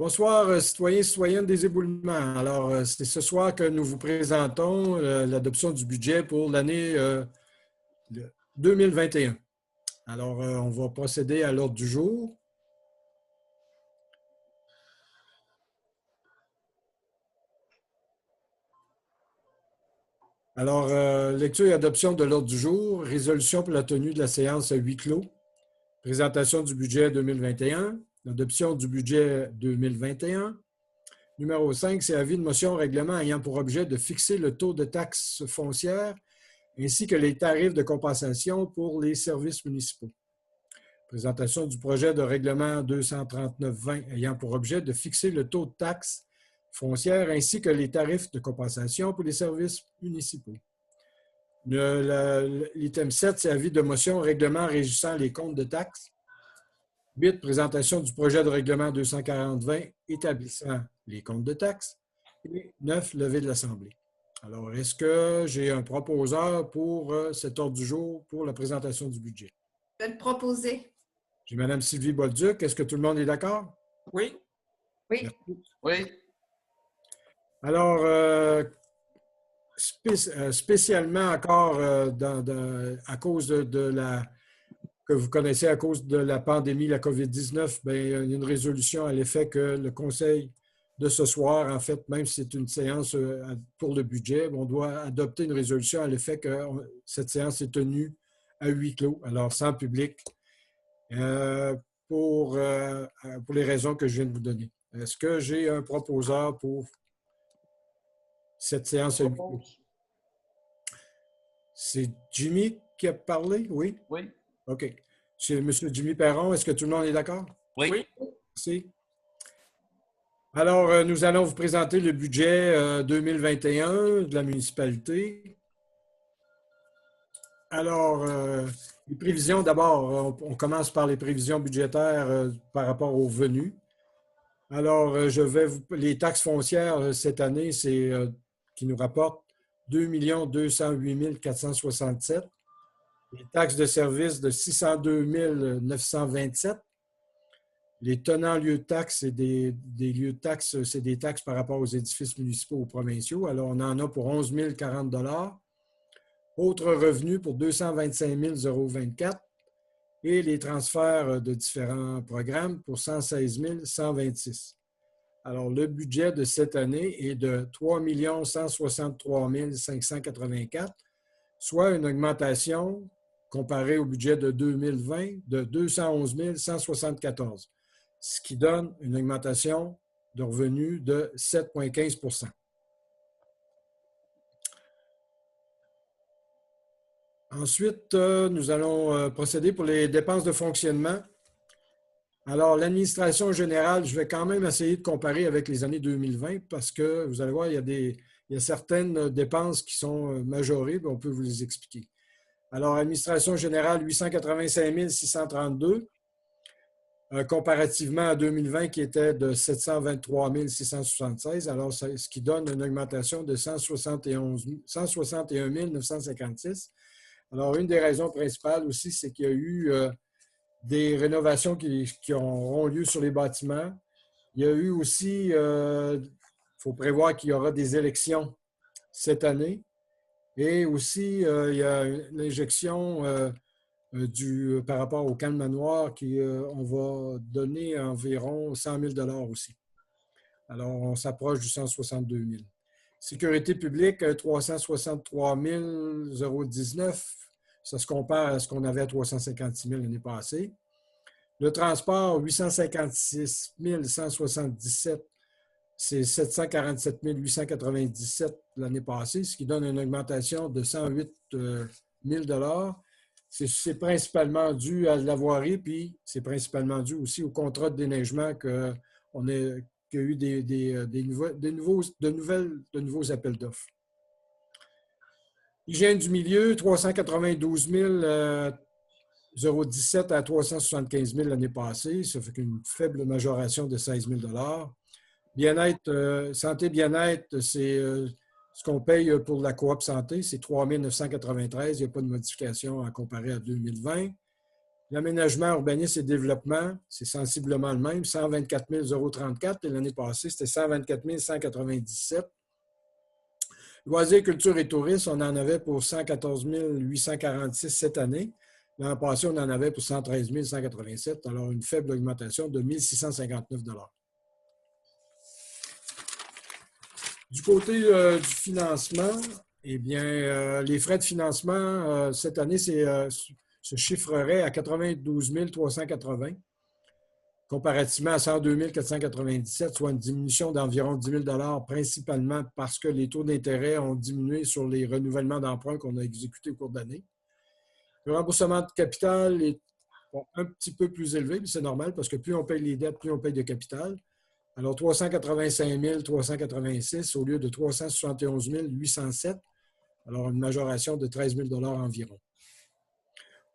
Bonsoir, citoyens et citoyennes des éboulements. Alors, c'est ce soir que nous vous présentons l'adoption du budget pour l'année 2021. Alors, on va procéder à l'ordre du jour. Alors, lecture et adoption de l'ordre du jour, résolution pour la tenue de la séance à huis clos, présentation du budget 2021, adoption du budget 2021. Numéro 5, c'est avis de motion règlement ayant pour objet de fixer le taux de taxe foncière ainsi que les tarifs de compensation pour les services municipaux. Présentation du projet de règlement 239-20 ayant pour objet de fixer le taux de taxe foncière ainsi que les tarifs de compensation pour les services municipaux. L'item 7, c'est avis de motion règlement régissant les comptes de taxes. 8, présentation du projet de règlement 240-20 établissant les comptes de taxes. Et 9, levée de l'Assemblée. Alors, est-ce que j'ai un proposeur pour cet ordre du jour pour la présentation du budget? Je vais le proposer. J'ai Mme Sylvie Bolduc. Est-ce que tout le monde est d'accord? Oui. Oui. Merci. Oui. Alors, spécialement encore à cause de la que vous connaissez à cause de la pandémie, la COVID-19, bien, il y a une résolution à l'effet que le Conseil de ce soir, en fait, même si c'est une séance pour le budget, on doit adopter une résolution à l'effet que cette séance est tenue à huis clos, alors sans public, pour les raisons que je viens de vous donner. Est-ce que j'ai un proposeur pour cette séance à huis clos? C'est Jimmy qui a parlé, oui? Oui. OK. C'est M. Jimmy Perron. Est-ce que tout le monde est d'accord? Oui. Merci. Alors, nous allons vous présenter le budget 2021 de la municipalité. Alors, les prévisions, d'abord, on commence par les prévisions budgétaires par rapport aux venus. Alors, les taxes foncières cette année, c'est qui nous rapportent 2 208 467. Les taxes de service de 602 927. Les tenants lieux de taxes, c'est des lieux de taxes, c'est des taxes par rapport aux édifices municipaux ou provinciaux. Alors, on en a pour 11 040 $. Autres revenus pour 225 024. Et les transferts de différents programmes pour 116 126. Alors, le budget de cette année est de 3 163 584, soit une augmentation comparé au budget de 2020 de 211 174, ce qui donne une augmentation de revenus de 7,15 %. Ensuite, nous allons procéder pour les dépenses de fonctionnement. Alors, l'administration générale, je vais quand même essayer de comparer avec les années 2020 parce que, vous allez voir, il y a certaines dépenses qui sont majorées, on peut vous les expliquer. Alors, administration générale, 885 632, comparativement à 2020 qui était de 723 676, alors ce qui donne une augmentation de 161 956. Alors, une des raisons principales aussi, c'est qu'il y a eu des rénovations qui auront lieu sur les bâtiments. Il y a eu aussi, il faut prévoir qu'il y aura des élections cette année. Et aussi, il y a l'injection par rapport au calme manoir on va donner environ 100 000 $ aussi. Alors, on s'approche du 162 000. Sécurité publique, 363 019. Ça se compare à ce qu'on avait à 356 000 l'année passée. Le transport, 856 177. C'est 747 897 l'année passée, ce qui donne une augmentation de 108 000 $. C'est principalement dû à la voirie, puis c'est principalement dû aussi au contrat de déneigement qu'il y a eu de nouveaux appels d'offres. Hygiène du milieu, 392 017 à 375 000 l'année passée. Ça fait une faible majoration de 16 000 $. Bien-être, santé bien-être, c'est ce qu'on paye pour la coop santé, c'est 3 993. Il n'y a pas de modification à comparer à 2020. L'aménagement, urbanisme et développement, c'est sensiblement le même, 124 034. Et l'année passée, c'était 124 197. Loisirs, culture et tourisme, on en avait pour 114 846 cette année. L'an passé, on en avait pour 113 187, alors une faible augmentation de 1 659 $. Du côté du financement, eh bien, les frais de financement, cette année, se chiffreraient à 92 380, comparativement à 102 497, soit une diminution d'environ 10 000 $, principalement parce que les taux d'intérêt ont diminué sur les renouvellements d'emprunts qu'on a exécutés au cours de l'année. Le remboursement de capital est un petit peu plus élevé, mais c'est normal parce que plus on paye les dettes, plus on paye de capital. Alors, 385 386 au lieu de 371 807. Alors, une majoration de 13 000 $ environ.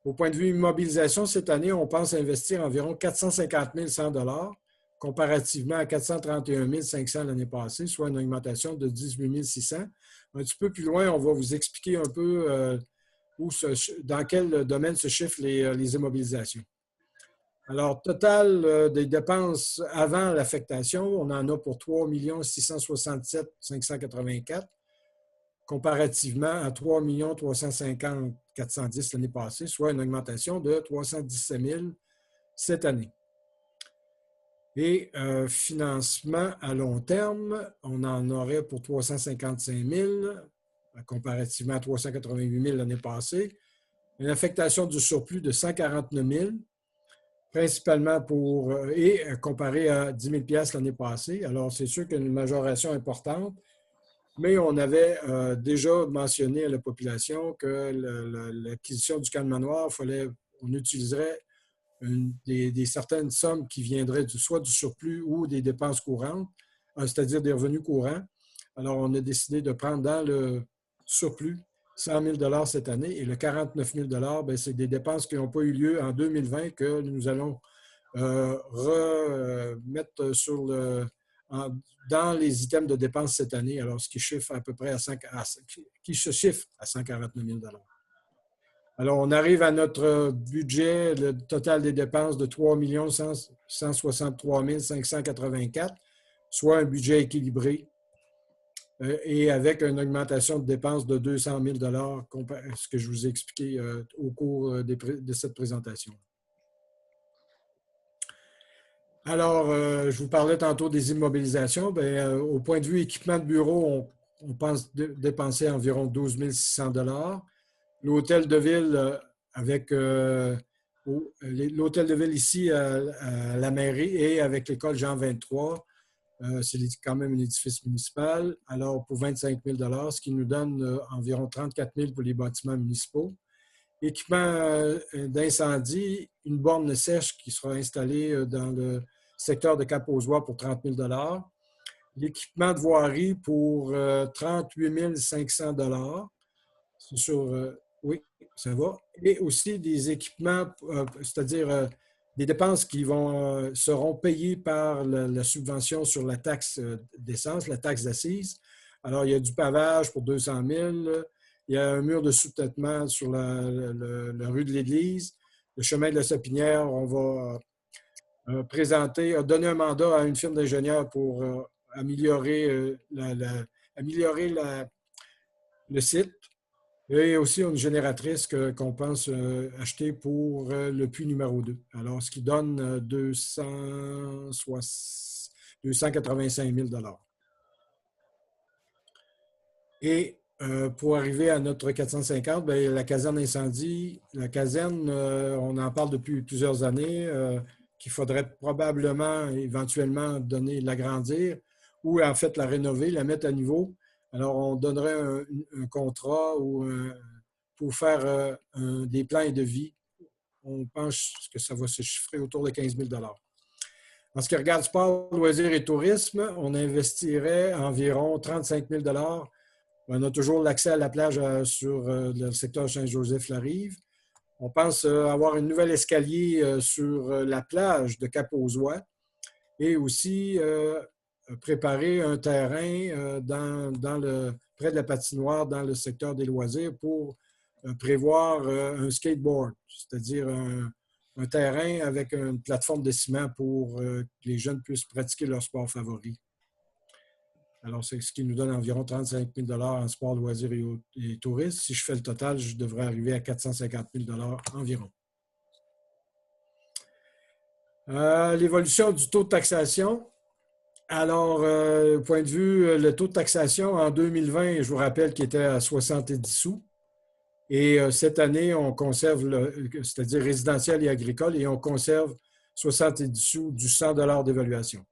Au point de vue immobilisation, cette année, on pense investir environ 450 100 $, comparativement à 431 500 l'année passée, soit une augmentation de 18 600. Un petit peu plus loin, on va vous expliquer un peu dans quel domaine se chiffrent les immobilisations. Alors, total des dépenses avant l'affectation, on en a pour 3 667 584, comparativement à 3 350 410 l'année passée, soit une augmentation de 317 000 cette année. Et financement à long terme, on en aurait pour 355 000, comparativement à 388 000 l'année passée. Une affectation du surplus de 149 000, principalement comparé à 10 000 $ l'année passée. Alors, c'est sûr qu'il y a une majoration importante, mais on avait déjà mentionné à la population que l'acquisition du camp de manoir, on utiliserait certaines sommes qui viendraient soit du surplus ou des dépenses courantes, c'est-à-dire des revenus courants. Alors, on a décidé de prendre dans le surplus 100 000 $ cette année et le 49 000 $, c'est des dépenses qui n'ont pas eu lieu en 2020 que nous allons remettre dans les items de dépenses cette année, alors ce qui chiffre à peu près qui se chiffre à 149 000 $. Alors, on arrive à notre budget, le total des dépenses de 3 163 584, soit un budget équilibré et avec une augmentation de dépenses de 200 000 $, ce que je vous ai expliqué au cours de cette présentation. Alors, je vous parlais tantôt des immobilisations. Bien, au point de vue équipement de bureau, on pense dépenser environ 12 600 $. L'hôtel de ville l'hôtel de ville ici à la mairie et avec l'école Jean 23, c'est quand même un édifice municipal. Alors, pour 25 000 $, ce qui nous donne environ 34 000 pour les bâtiments municipaux. Équipement d'incendie, une borne sèche qui sera installée dans le secteur de Cap-aux-Oies pour 30 000 $. L'équipement de voirie pour 38 500 $. C'est sur... oui, ça va. Et aussi des équipements, c'est-à-dire des dépenses qui seront payées par la subvention sur la taxe d'essence, la taxe d'assises. Alors, il y a du pavage pour 200 000. Il y a un mur de sous-traitement sur la rue de l'Église. Le chemin de la Sapinière, on va donner un mandat à une firme d'ingénieurs pour améliorer le site. Et aussi une génératrice qu'on pense acheter pour le puits numéro 2. Alors, ce qui donne 285 000 $. Et pour arriver à notre 450, bien, la caserne incendie, la caserne, on en parle depuis plusieurs années, qu'il faudrait probablement, éventuellement, l'agrandir ou en fait la rénover, la mettre à niveau. Alors, on donnerait un contrat pour faire des plans et devis. On pense que ça va se chiffrer autour de 15 000 $. En ce qui regarde sport, loisirs et tourisme, on investirait environ 35 000 $. On a toujours l'accès à la plage sur le secteur Saint-Joseph-la-Rive. On pense avoir un nouvel escalier sur la plage de Cap-aux-Oies et aussi préparer un terrain près de la patinoire dans le secteur des loisirs pour prévoir un skateboard, c'est-à-dire un terrain avec une plateforme de ciment pour que les jeunes puissent pratiquer leur sport favori. Alors, c'est ce qui nous donne environ 35 000 en sport, loisirs et tourisme. Si je fais le total, je devrais arriver à 450 000 environ. L'évolution du taux de taxation. Alors, au point de vue, le taux de taxation en 2020, je vous rappelle qu'il était à 70 sous. Et cette année, on conserve, c'est-à-dire résidentiel et agricole, et on conserve 70 sous du 100 d'évaluation.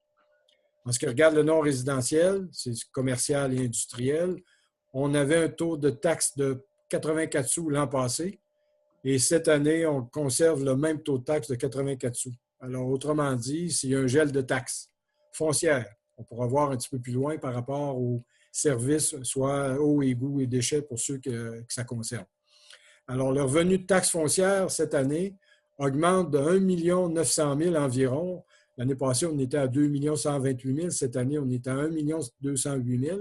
En ce qui regarde le non-résidentiel, c'est commercial et industriel, on avait un taux de taxe de 84 sous l'an passé, et cette année, on conserve le même taux de taxe de 84 sous. Alors, autrement dit, s'il y a un gel de taxes foncières, on pourra voir un petit peu plus loin par rapport aux services, soit eau, égouts et déchets pour ceux que ça concerne. Alors, le revenu de taxe foncière cette année augmente de 1 900 000 environ. L'année passée, on était à 2 128 000. Cette année, on est à 1 208 000.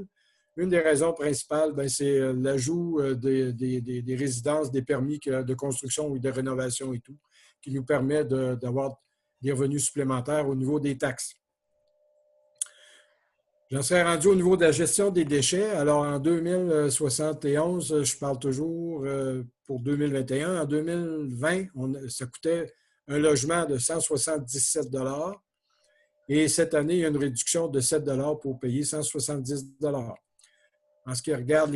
Une des raisons principales, c'est l'ajout des résidences, des permis de construction ou de rénovation et tout, qui nous permet d'avoir des revenus supplémentaires au niveau des taxes. J'en serais rendu au niveau de la gestion des déchets. Alors, en 2071, je parle toujours pour 2021. En 2020, ça coûtait un logement de 177 $. Et cette année, il y a une réduction de 7 $ pour payer 170 $. En ce qui regarde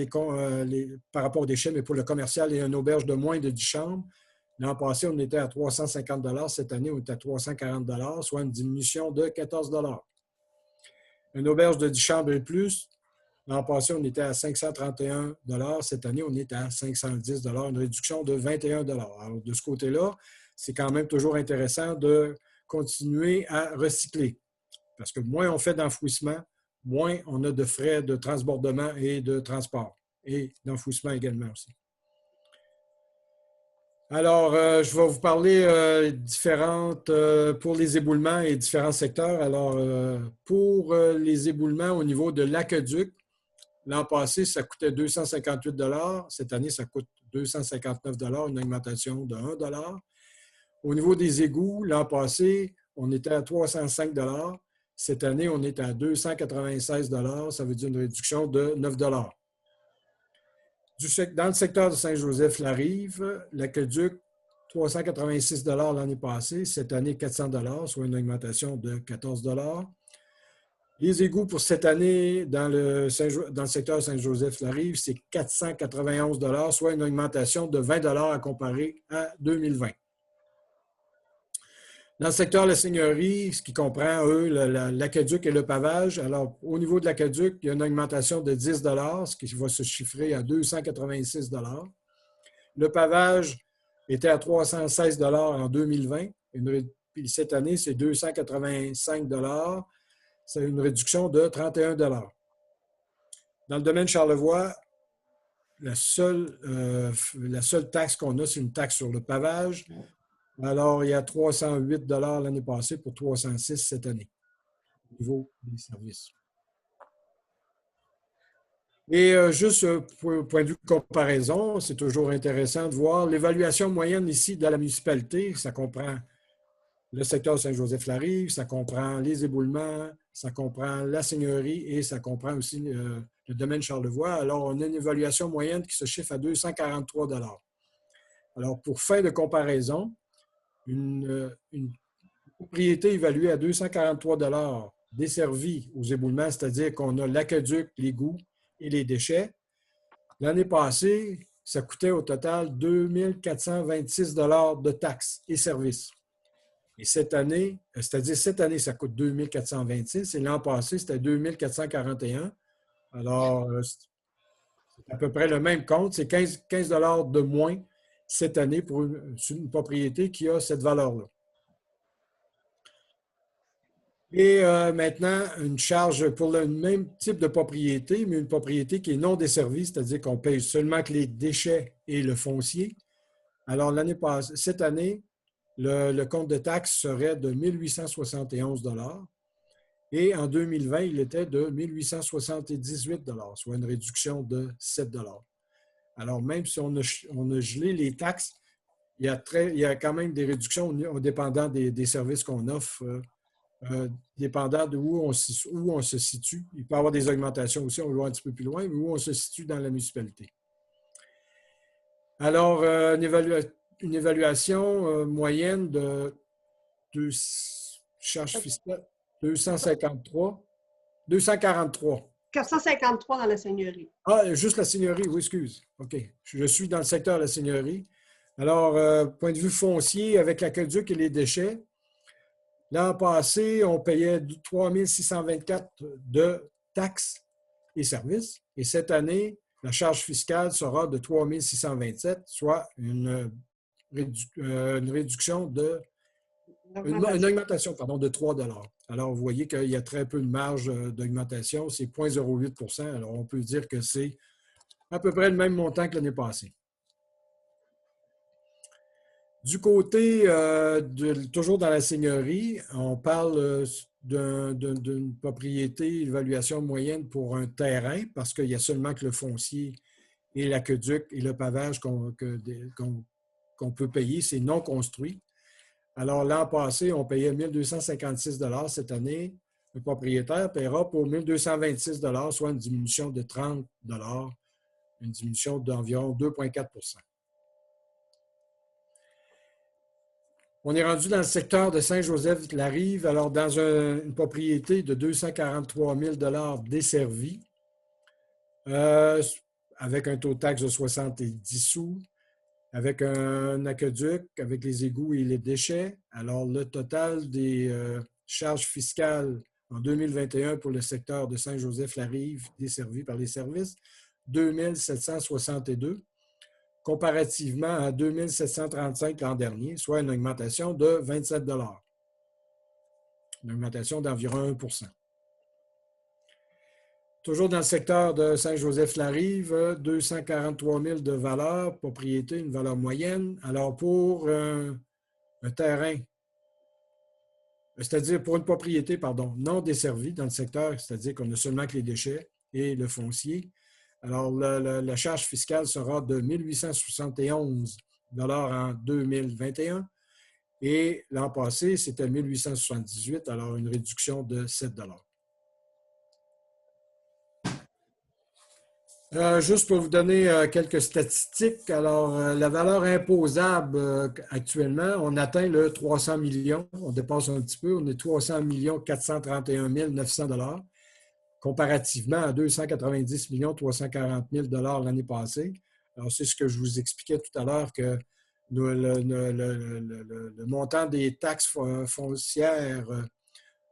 par rapport aux déchets, mais pour le commercial et une auberge de moins de 10 chambres, l'an passé, on était à 350 $. Cette année, on est à 340 $, soit une diminution de 14 $. Une auberge de 10 chambres et plus, l'an passé, on était à 531 $. Cette année, on est à 510 $, une réduction de 21 $. Alors, de ce côté-là, c'est quand même toujours intéressant de continuer à recycler. Parce que moins on fait d'enfouissement, moins on a de frais de transbordement et de transport. Et d'enfouissement également aussi. Alors, je vais vous parler pour les éboulements et différents secteurs. Alors, pour les éboulements au niveau de l'aqueduc, l'an passé, ça coûtait 258 $. Cette année, ça coûte 259 $, une augmentation de 1 $. Au niveau des égouts, l'an passé, on était à 305 $. Cette année, on est à 296 $. Ça veut dire une réduction de 9 $. Dans le secteur de Saint-Joseph-la-Rive, l'aqueduc, 386 $ l'année passée. Cette année, 400 $, soit une augmentation de 14 $. Les égouts pour cette année, dans le secteur de Saint-Joseph-la-Rive, c'est 491 $, soit une augmentation de 20 $ à comparer à 2020. Dans le secteur de la seigneurie, ce qui comprend, l'aqueduc et le pavage, alors au niveau de l'aqueduc, il y a une augmentation de 10 $, ce qui va se chiffrer à 286 $. Le pavage était à 316 $ en 2020. Puis cette année, c'est 285 $. C'est une réduction de 31 $. Dans le domaine Charlevoix, la seule taxe qu'on a, c'est une taxe sur le pavage. Alors, il y a 308 $ l'année passée pour 306 $ cette année, au niveau des services. Et juste pour point de vue de comparaison, c'est toujours intéressant de voir l'évaluation moyenne ici de la municipalité. Ça comprend le secteur de Saint-Joseph-la-Rive, ça comprend les éboulements, ça comprend la seigneurie et ça comprend aussi le domaine Charlevoix. Alors, on a une évaluation moyenne qui se chiffre à 243 $. Alors, pour fin de comparaison, une propriété évaluée à 243 $ desservie aux éboulements, c'est-à-dire qu'on a l'aqueduc, l'égout et les déchets. L'année passée, ça coûtait au total 2 426 $ de taxes et services. Et cette année, c'est-à-dire cette année, ça coûte 2 426 et l'an passé, c'était 2 441. Alors, c'est à peu près le même compte. C'est 15 $ de moins cette année pour une propriété qui a cette valeur-là. Et maintenant, une charge pour le même type de propriété, mais une propriété qui est non desservie, c'est-à-dire qu'on paye seulement que les déchets et le foncier. Alors, cette année, le compte de taxes serait de 1 871 $. Et en 2020, il était de 1 878 $, soit une réduction de 7 $. Alors, même si on a gelé les taxes, il y a quand même des réductions au dépendant des services qu'on offre, dépendant de où on se situe. Il peut y avoir des augmentations aussi, on va voir un petit peu plus loin, mais où on se situe dans la municipalité. Alors, une évaluation moyenne de charges fiscales, 253, 243. 453 dans la seigneurie. Ah, juste la seigneurie, oui, excuse. OK. Je suis dans le secteur de la seigneurie. Alors, point de vue foncier, avec l'aqueduc et les déchets, l'an passé, on payait 3 624 de taxes et services. Et cette année, la charge fiscale sera de 3 627, soit une réduction de une augmentation pardon, de 3 $. Alors, vous voyez qu'il y a très peu de marge d'augmentation, c'est 0,08 %. Alors, on peut dire que c'est à peu près le même montant que l'année passée. Du côté, toujours dans la seigneurie, on parle d'une propriété, évaluation moyenne pour un terrain, parce qu'il y a seulement que le foncier et l'aqueduc et le pavage qu'on peut payer, c'est non construit. Alors, l'an passé, on payait 1 256 $. Cette année, le propriétaire paiera pour 1 226 $, soit une diminution de 30 $, une diminution d'environ 2,4 %. On est rendu dans le secteur de Saint-Joseph-de-la-Rive, alors dans une propriété de 243 000 $ desservie, avec un taux de taxe de 70 sous, avec un aqueduc, avec les égouts et les déchets. Alors, le total des charges fiscales en 2021 pour le secteur de Saint-Joseph-la-Rive desservi par les services, 2 762, comparativement à 2 735 l'an dernier, soit une augmentation de 27 $. Une augmentation d'environ 1 %. Toujours dans le secteur de Saint-Joseph-la-Rive, 243 000 de valeur, propriété, une valeur moyenne. Alors, pour un terrain, c'est-à-dire pour une propriété, pardon, non desservie dans le secteur, c'est-à-dire qu'on a seulement que les déchets et le foncier, alors la charge fiscale sera de 1 871 $ en 2021 et l'an passé, c'était 1 878, alors une réduction de 7 $. Juste pour vous donner quelques statistiques, alors la valeur imposable actuellement, on atteint le 300 millions, on dépasse un petit peu, on est 300 431 900 $, comparativement à 290 340 000 $ l'année passée. Alors, c'est ce que je vous expliquais tout à l'heure, que le montant des taxes foncières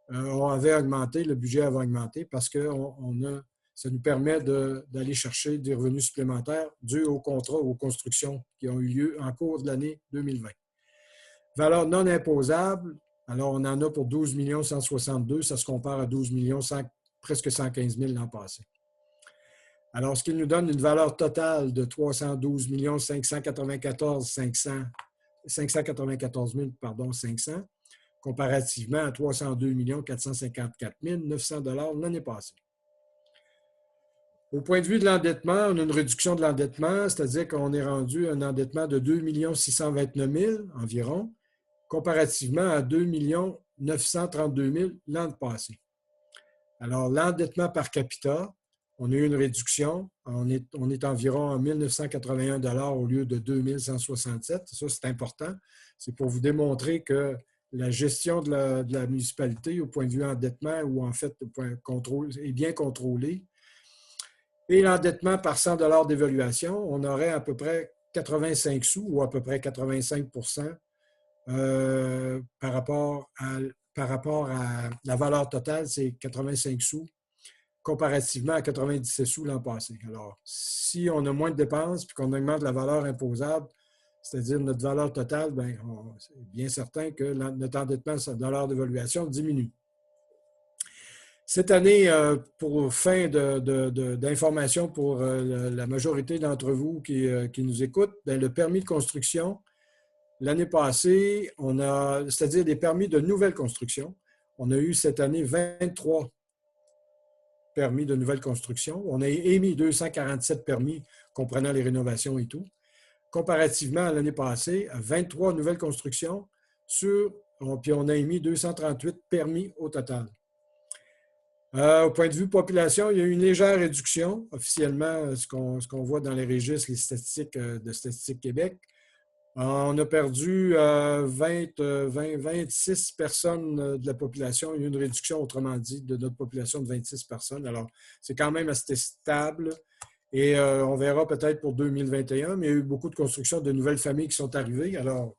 avait augmenté, le budget avait augmenté parce que ça nous permet d'aller chercher des revenus supplémentaires dus aux contrats ou aux constructions qui ont eu lieu en cours de l'année 2020. Valeur non imposable, alors on en a pour 12 162 000, ça se compare à 12 presque 115 000 l'an passé. Alors, ce qui nous donne une valeur totale de 312 594 500, comparativement à 302 454 900 $ l'année passée. Au point de vue de l'endettement, on a une réduction de l'endettement, c'est-à-dire qu'on est rendu à un endettement de 2 629 000 environ, comparativement à 2 932 000 l'an passé. Alors, l'endettement par capita, on a eu une réduction. On est environ à 1 981 $ au lieu de 2 167. Ça, c'est important. C'est pour vous démontrer que la gestion de la municipalité au point de vue endettement ou en fait contrôle, est bien contrôlée. Et l'endettement par 100 $ d'évaluation, on aurait à peu près 85 sous ou à peu près 85 % par rapport à la valeur totale, c'est 85 sous comparativement à 97 sous l'an passé. Alors, si on a moins de dépenses et qu'on augmente la valeur imposable, c'est-à-dire notre valeur totale, c'est bien certain que notre endettement sur dollar d'évaluation diminue. Cette année, pour fin d'information pour la majorité d'entre vous qui nous écoutent, le permis de construction, l'année passée, c'est-à-dire des permis de nouvelle construction, on a eu cette année 23 permis de nouvelle construction. On a émis 247 permis comprenant les rénovations et tout. comparativement à l'année passée, à 23 nouvelles constructions, puis on a émis 238 permis au total. Au point de vue population, il y a eu une légère réduction, officiellement, ce qu'on voit dans les registres, les statistiques de Statistique Québec. On a perdu 26 personnes de la population. Il y a eu une réduction, autrement dit, de notre population de 26 personnes. Alors, c'est quand même assez stable. Et on verra peut-être pour 2021, mais il y a eu beaucoup de constructions de nouvelles familles qui sont arrivées. Alors,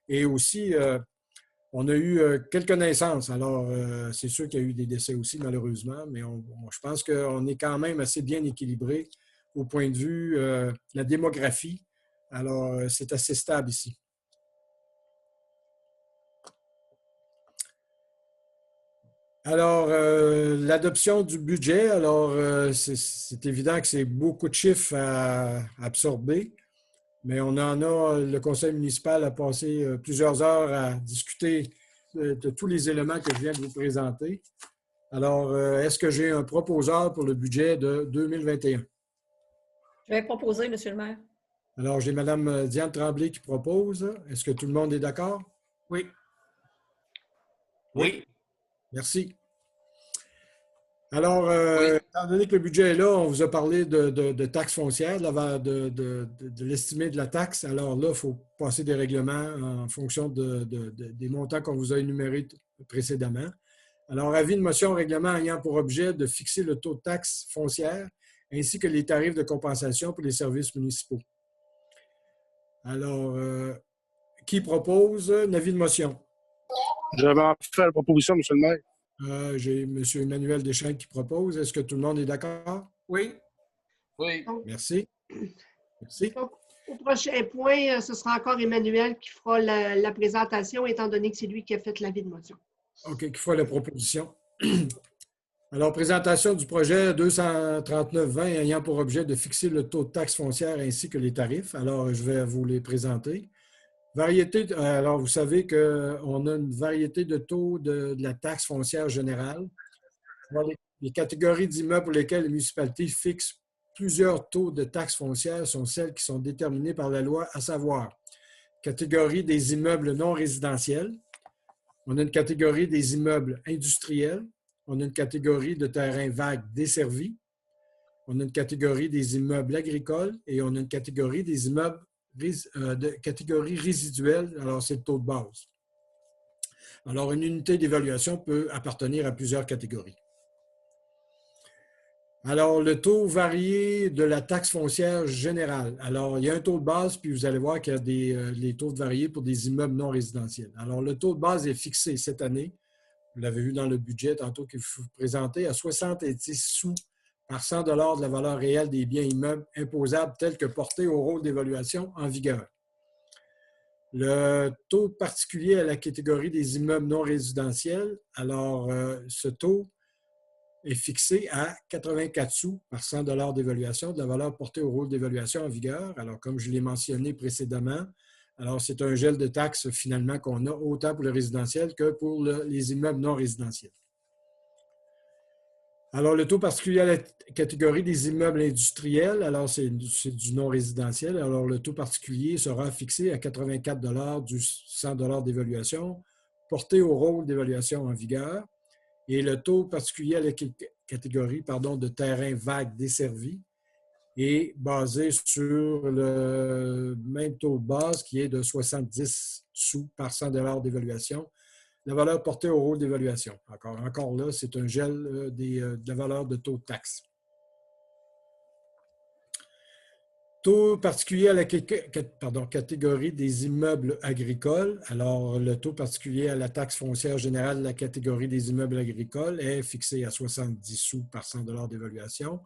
et aussi, on a eu quelques naissances. Alors, c'est sûr qu'il y a eu des décès aussi, malheureusement, mais je pense qu'on est quand même assez bien équilibré au point de vue de la démographie. Alors, c'est assez stable ici. Alors, l'adoption du budget, alors, c'est évident que c'est beaucoup de chiffres à absorber, mais le conseil municipal a passé plusieurs heures à discuter de tous les éléments que je viens de vous présenter. Alors, est-ce que j'ai un proposeur pour le budget de 2021? Je vais proposer, M. le maire. Alors, j'ai Mme Diane Tremblay qui propose. Est-ce que tout le monde est d'accord? Oui. Oui. Merci. Alors, étant donné que le budget est là, on vous a parlé de taxes foncières, de l'estimé de la taxe. Alors là, il faut passer des règlements en fonction des montants qu'on vous a énumérés précédemment. Alors, avis de motion règlement ayant pour objet de fixer le taux de taxe foncière ainsi que les tarifs de compensation pour les services municipaux. Alors, qui propose l'avis de motion? Je vais en faire la proposition, M. le maire. J'ai M. Emmanuel Deschênes qui propose. Est-ce que tout le monde est d'accord? Oui. Oui. Merci. Merci. Donc, au prochain point, ce sera encore Emmanuel qui fera la présentation, étant donné que c'est lui qui a fait l'avis de motion. OK, qui fera la proposition. Alors, présentation du projet 239-20 ayant pour objet de fixer le taux de taxe foncière ainsi que les tarifs. Alors, je vais vous les présenter. Variété, alors, vous savez qu'on a une variété de taux de la taxe foncière générale. Les catégories d'immeubles pour lesquelles les municipalités fixent plusieurs taux de taxe foncière sont celles qui sont déterminées par la loi, à savoir catégorie des immeubles non résidentiels. On a une catégorie des immeubles industriels. On a une catégorie de terrains vagues desservis. On a une catégorie des immeubles agricoles et on a une catégorie des immeubles de catégorie résiduelle. Alors, c'est le taux de base. Alors, une unité d'évaluation peut appartenir à plusieurs catégories. Alors, le taux varié de la taxe foncière générale. Alors, il y a un taux de base, puis vous allez voir qu'il y a les taux de variés pour des immeubles non résidentiels. Alors, le taux de base est fixé cette année. Vous l'avez vu dans le budget tantôt que je vous présentais, à 70 sous par 100 de la valeur réelle des biens immeubles imposables tels que portés au rôle d'évaluation en vigueur. Le taux particulier à la catégorie des immeubles non résidentiels, alors ce taux est fixé à 84 sous par 100 d'évaluation de la valeur portée au rôle d'évaluation en vigueur. Alors, comme je l'ai mentionné précédemment, alors c'est un gel de taxes finalement qu'on a autant pour le résidentiel que pour les immeubles non résidentiels. Alors, le taux particulier à la catégorie des immeubles industriels, alors c'est du non résidentiel. Alors, le taux particulier sera fixé à 84 du 100 d'évaluation porté au rôle d'évaluation en vigueur. Et le taux particulier à la catégorie de terrains vagues desservis est basé sur le même taux de base qui est de 70 sous par 100 d'évaluation. La valeur portée au rôle d'évaluation. Encore là, c'est un gel de la valeur de taux de taxe. Taux particulier à la catégorie des immeubles agricoles. Alors, le taux particulier à la taxe foncière générale de la catégorie des immeubles agricoles est fixé à 70 sous par 100 d'évaluation,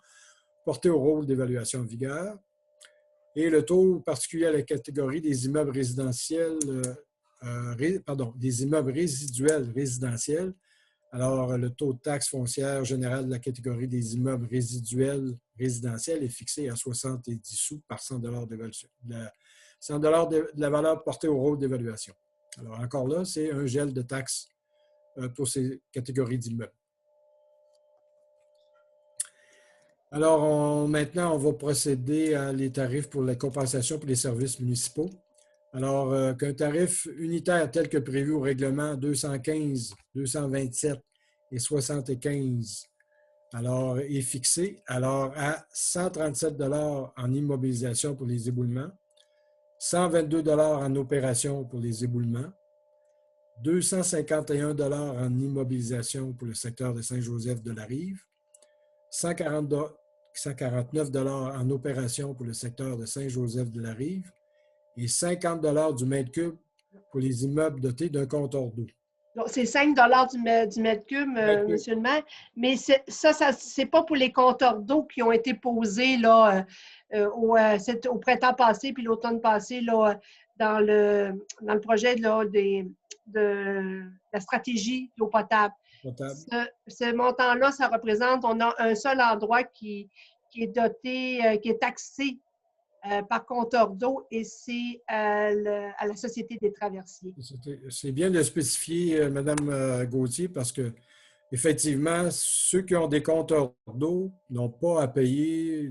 porté au rôle d'évaluation en vigueur. Et le taux particulier à la catégorie des immeubles résidentiels, des immeubles résiduels résidentiels. Alors, le taux de taxe foncière générale de la catégorie des immeubles résiduels résidentiels est fixé à 70 sous par 100 d'évaluation. 100 de la valeur portée au rôle d'évaluation. Alors, encore là, c'est un gel de taxes pour ces catégories d'immeubles. Alors, maintenant, on va procéder à les tarifs pour la compensation pour les services municipaux. Alors, qu'un tarif unitaire tel que prévu au règlement 215, 227 et 75 alors, est fixé alors à 137 en immobilisation pour les éboulements, 122 en opération pour les éboulements, 251 en immobilisation pour le secteur de Saint-Joseph-de-la-Rive, 149 en opération pour le secteur de Saint-Joseph-de-la-Rive et 50 du mètre cube pour les immeubles dotés d'un compteur d'eau. Donc, c'est 5 du mètre cube, monsieur le maire. Mais ça c'est pas pour les compteurs d'eau qui ont été posés là, au printemps passé puis l'automne passé là, dans le projet là, de la stratégie d'eau potable. Ce montant-là, ça représente, on a un seul endroit qui est doté, qui est taxé par compteur d'eau et c'est à la Société des traversiers. C'est bien de spécifier, Mme Gauthier, parce que effectivement, ceux qui ont des compteurs d'eau n'ont pas à payer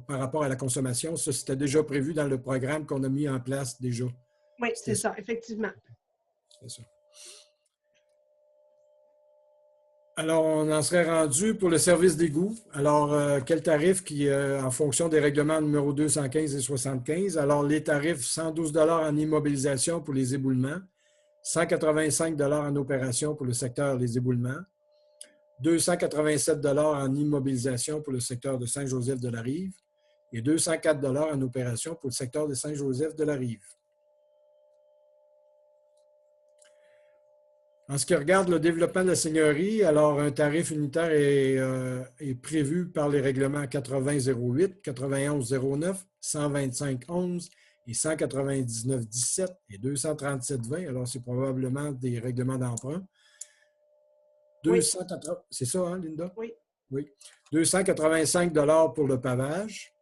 par rapport à la consommation. Ça, c'était déjà prévu dans le programme qu'on a mis en place déjà. Oui, c'est ça, effectivement. C'est ça. Alors, on en serait rendu pour le service d'égout. Alors, quel tarif qui, en fonction des règlements numéro 215 et 75? Alors, les tarifs, 112 en immobilisation pour les éboulements, 185 en opération pour le secteur des éboulements, 287 en immobilisation pour le secteur de Saint-Joseph-de-la-Rive et 204 en opération pour le secteur de Saint-Joseph-de-la-Rive. En ce qui regarde le développement de la seigneurie, alors un tarif unitaire est prévu par les règlements 80-08, 91-09, 125-11 et 199-17 et 237-20. Alors, c'est probablement des règlements d'emprunt. Oui. C'est ça, hein, Linda? Oui. Oui. 285 pour le pavage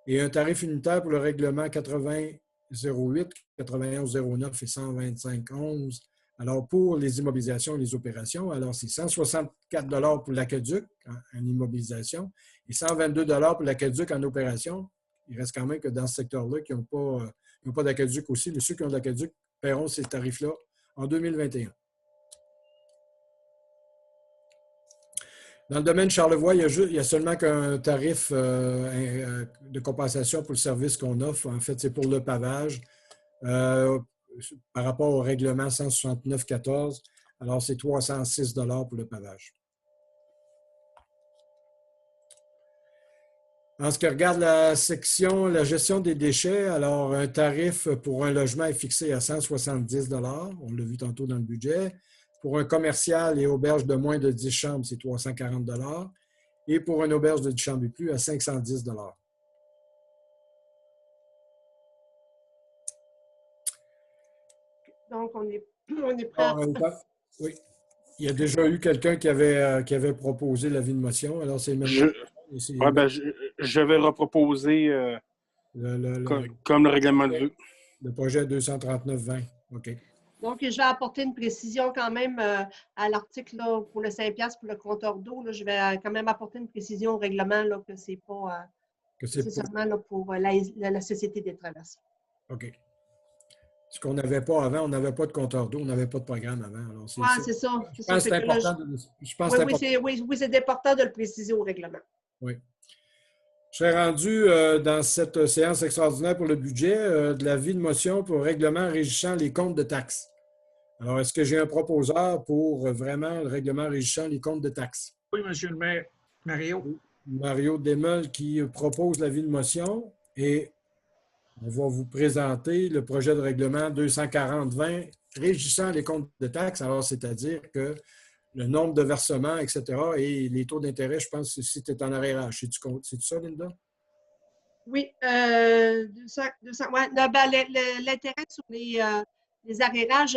et un tarif unitaire pour le règlement 80-08, 91-09 et 125-11. Alors, pour les immobilisations et les opérations, alors c'est 164 pour l'aqueduc en immobilisation et 122 pour l'aqueduc en opération. Il reste quand même que dans ce secteur-là, qui n'ont pas d'aqueduc aussi, mais ceux qui ont de l'aqueduc paieront ces tarifs-là en 2021. Dans le domaine de Charlevoix, il y a seulement qu'un tarif de compensation pour le service qu'on offre. En fait, c'est pour le pavage. Par rapport au règlement 169-14, alors c'est 306 pour le pavage. En ce qui regarde la section, la gestion des déchets, alors un tarif pour un logement est fixé à 170 on l'a vu tantôt dans le budget. Pour un commercial et auberge de moins de 10 chambres, c'est 340 et pour une auberge de 10 chambres et plus, à 510 Donc, on est prêt. Oui. Il y a déjà eu quelqu'un qui avait proposé l'avis de motion. Alors, c'est le même. Je vais reproposer comme le règlement de vue. Le projet 239-20. OK. Donc, je vais apporter une précision quand même à l'article pour le 5$ pour le compteur d'eau. Je vais quand même apporter une précision au règlement là, que ce n'est pas nécessairement là, pour la Société des traversiers. OK. Ce qu'on n'avait pas avant, on n'avait pas de compteur d'eau, on n'avait pas de programme avant. Oui, c'est ça. Je pense que c'est important. Oui, c'est important de le préciser au règlement. Oui. Je serais rendu dans cette séance extraordinaire pour le budget de l'avis de motion pour le règlement régissant les comptes de taxes. Alors, est-ce que j'ai un proposeur pour vraiment le règlement régissant les comptes de taxes? Oui, monsieur le maire. Mario. Mario Desmeules qui propose l'avis de motion et on va vous présenter le projet de règlement 240-20 régissant les comptes de taxes. Alors, c'est-à-dire que le nombre de versements, etc. et les taux d'intérêt, je pense, si tu es en arrérage. C'est ça, Linda? Oui. 200, ouais, l'intérêt sur les arrérages,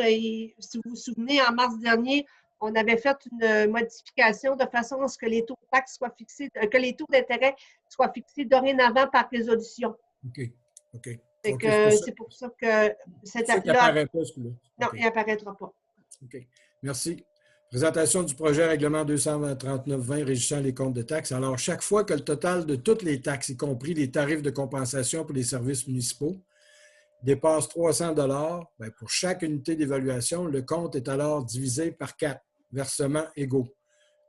si vous vous souvenez, en mars dernier, on avait fait une modification de façon à ce que les taux de taxes soient fixés, que les taux d'intérêt soient fixés dorénavant par résolution. OK. C'est pour ça que cette apparaît pas, celui-là. Non, il n'apparaîtra pas. OK. Merci. Présentation du projet règlement 239-20 régissant les comptes de taxes. Alors, chaque fois que le total de toutes les taxes, y compris les tarifs de compensation pour les services municipaux, dépasse 300 $, bien, pour chaque unité d'évaluation, le compte est alors divisé par 4 versements égaux,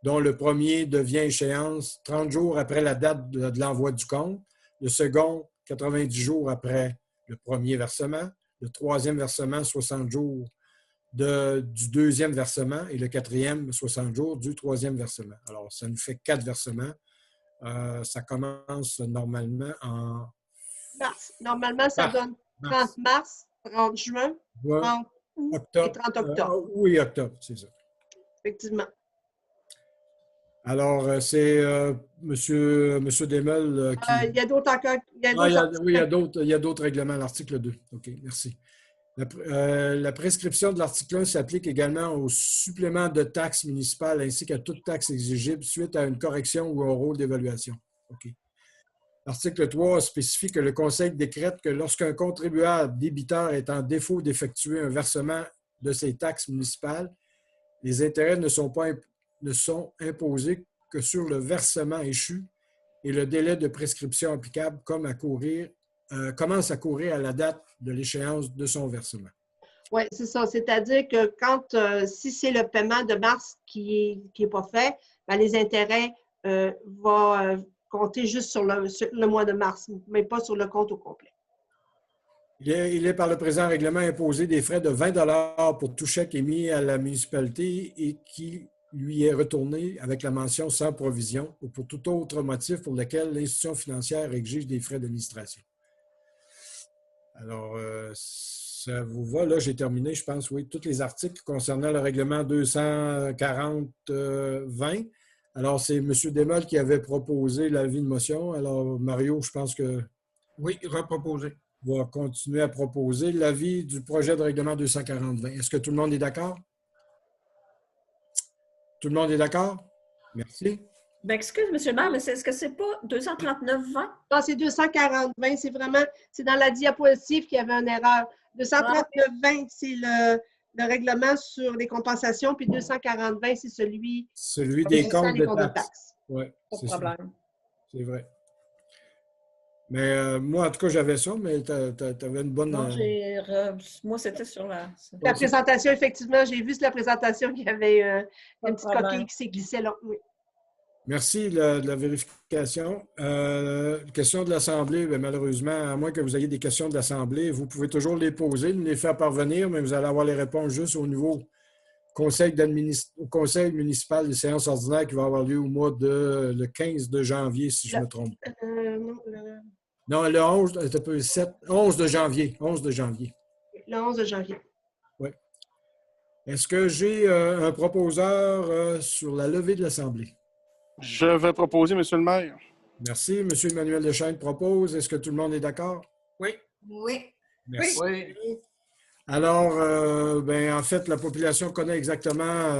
dont le premier devient échéance 30 jours après la date de l'envoi du compte, le second 90 jours après le premier versement, le troisième versement 60 jours du deuxième versement et le quatrième 60 jours du troisième versement. Alors, ça nous fait 4 versements. Ça commence normalement en Mars. Normalement, ça donne 30 mars, 30 juin, 30 août octobre, et 30 octobre. oui, octobre, c'est ça. Effectivement. Alors, c'est Monsieur Desmeules qui... Il y a d'autres encore. Oui, il y a d'autres règlements à l'article 2. OK, merci. La prescription de l'article 1 s'applique également aux suppléments de taxes municipales ainsi qu'à toute taxe exigible suite à une correction ou un rôle d'évaluation. OK. L'article 3 spécifie que le Conseil décrète que lorsqu'un contribuable débiteur est en défaut d'effectuer un versement de ses taxes municipales, les intérêts ne sont imposés que sur le versement échu et le délai de prescription applicable commence à courir à la date de l'échéance de son versement. Oui, c'est ça. C'est-à-dire que si c'est le paiement de mars qui est pas fait, bien, les intérêts vont compter juste sur le mois de mars, mais pas sur le compte au complet. Il est par le présent règlement imposé des frais de 20 $ pour tout chèque émis à la municipalité et qui lui est retourné avec la mention sans provision ou pour tout autre motif pour lequel l'institution financière exige des frais d'administration. Alors, ça vous va? Là, j'ai terminé, je pense, oui, tous les articles concernant le règlement 240-20. Alors, c'est M. Desmeules qui avait proposé l'avis de motion. Alors, Mario, je pense que... Oui, reproposé. Va continuer à proposer l'avis du projet de règlement 240-20. Est-ce que tout le monde est d'accord? Tout le monde est d'accord? Merci. Bien, excuse, M. le maire, mais est-ce que c'est pas 239-20? Non, c'est 240-20. C'est dans la diapositive qu'il y avait une erreur. 239-20, c'est le règlement sur les compensations, puis 240-20, c'est celui des comptes de taxes. taxes. Oui, Pas de problème. C'est vrai. Mais moi, en tout cas, j'avais ça, mais tu avais une bonne... Non, moi, c'était sur la... La présentation, effectivement, j'ai vu sur la présentation qu'il y avait une petite problème. coquille qui s'est glissée là. Oui. Merci de la vérification. Questions de l'Assemblée, malheureusement, à moins que vous ayez des questions de l'Assemblée, vous pouvez toujours les poser, nous les faire parvenir, mais vous allez avoir les réponses juste au niveau conseil municipal des séances ordinaires qui va avoir lieu au mois de le 15 de janvier, si je me trompe. Non, le 11 de janvier. 11 de janvier. Le 11 de janvier. Oui. Est-ce que j'ai un proposeur sur la levée de l'Assemblée? Je vais proposer, M. le maire. Merci. M. Emmanuel Deschênes propose. Est-ce que tout le monde est d'accord? Oui. Oui. Merci. Oui. Alors, en fait, la population connaît exactement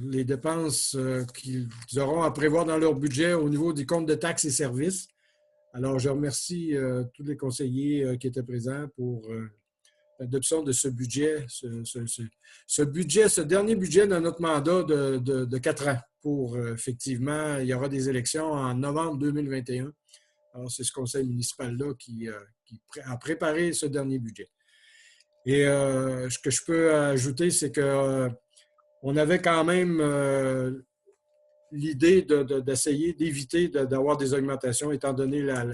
les dépenses qu'ils auront à prévoir dans leur budget au niveau des comptes de taxes et services. Alors, je remercie tous les conseillers qui étaient présents pour l'adoption de ce budget, ce dernier budget de notre mandat de 4 ans. Effectivement, il y aura des élections en novembre 2021. Alors, c'est ce conseil municipal-là qui a préparé ce dernier budget. Et ce que je peux ajouter, c'est qu'on avait quand même l'idée d'essayer d'éviter d'avoir des augmentations, étant donné la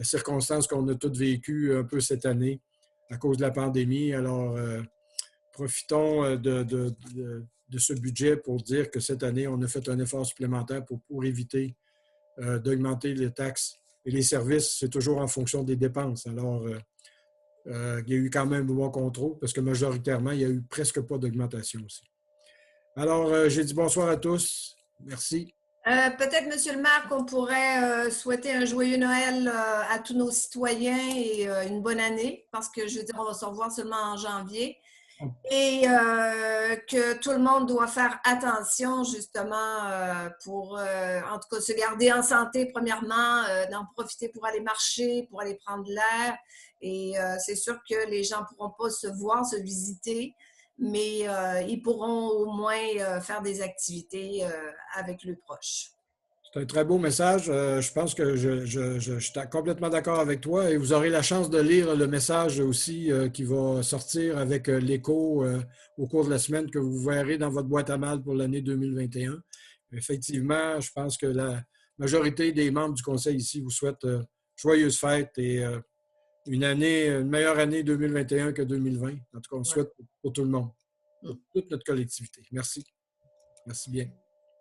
circonstance qu'on a toutes vécues un peu cette année à cause de la pandémie. Alors, profitons de ce budget pour dire que cette année, on a fait un effort supplémentaire pour éviter d'augmenter les taxes et les services. C'est toujours en fonction des dépenses. Alors, il y a eu quand même un bon contrôle parce que majoritairement, il n'y a eu presque pas d'augmentation aussi. Alors, j'ai dit bonsoir à tous. Merci. Peut-être, Monsieur le maire, qu'on pourrait souhaiter un joyeux Noël à tous nos citoyens et une bonne année, parce que, je veux dire, on va se revoir seulement en janvier. Et que tout le monde doit faire attention, justement, pour, en tout cas, se garder en santé, premièrement, d'en profiter pour aller marcher, pour aller prendre l'air. Et c'est sûr que les gens ne pourront pas se voir, se visiter. mais ils pourront au moins faire des activités avec leurs proches. C'est un très beau message. Je pense que je suis complètement d'accord avec toi et vous aurez la chance de lire le message aussi qui va sortir avec l'écho au cours de la semaine que vous verrez dans votre boîte à mal pour l'année 2021. Effectivement, je pense que la majorité des membres du conseil ici vous souhaitent joyeuses fêtes et une meilleure année 2021 que 2020. En tout cas, on le souhaite pour tout le monde, pour toute notre collectivité. Merci. Merci bien.